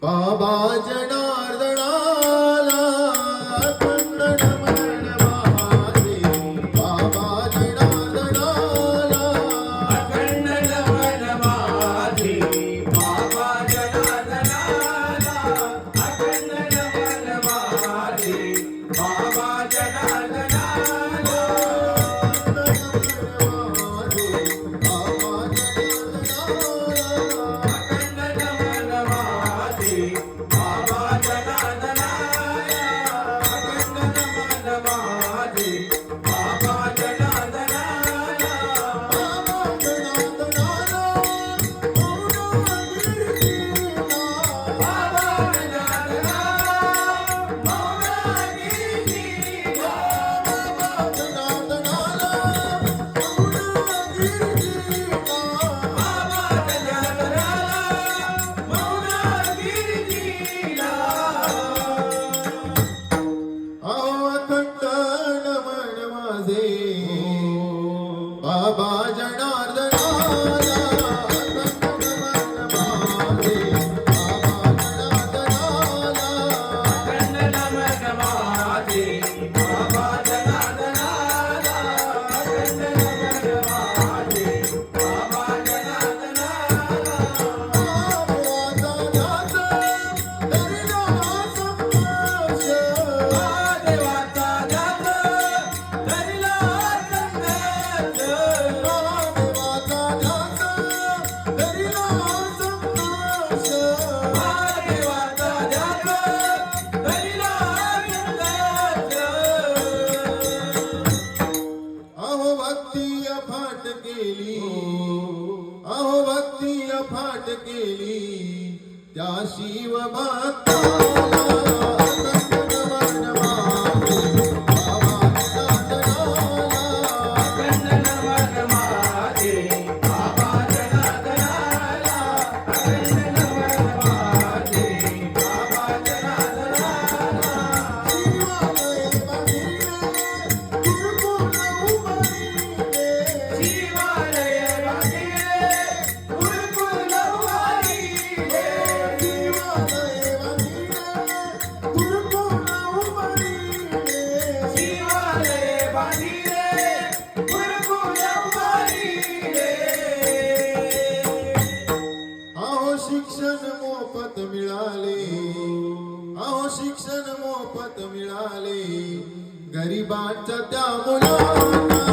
बाबा जनार्दनाला अखंड नमन माझे. बाबा जनार्दनाला अखंड नमन माझे. बाबा जनार्दनाला अखंड नमन माझे. बाबा जनार्दनाला अखंड नमन माझे. बाबा जनार्दनाला अखंड नमन माझे. बाबा जनार्दनाला बाबा जनार्दनाला मौनागिरीला बाबा जनार्दनाला मौनागिरीला अखंड नमन माझे. बाबा जनार्दनाला अखंड नमन माझे. बाबा जनार्दनाला अखंड नमन माझे. बाबा जनार्दनाला देवाचा ध्यास धरिला संन्यास. देवाचा ध्यास धरिला संन्यास. अहो भक्ती अफाट केली, अहो भक्ती अफाट केली त्या शिव भक्ताला अखंड नमन माझे. बाबा जनार्दनाला अखंड नमन माझे. बाबा जनार्दनाला अखंड नमन माझे. बाबा जनार्दनाला शिवालय बांधिले गुरुकुल उभारिले. शिवालय बांधिले गुरुकुल उभारिले. अहो शिक्षण मोफत मिळाले, अहो शिक्षण मोफत मिळाले गरिबांच्या त्या मुलांना.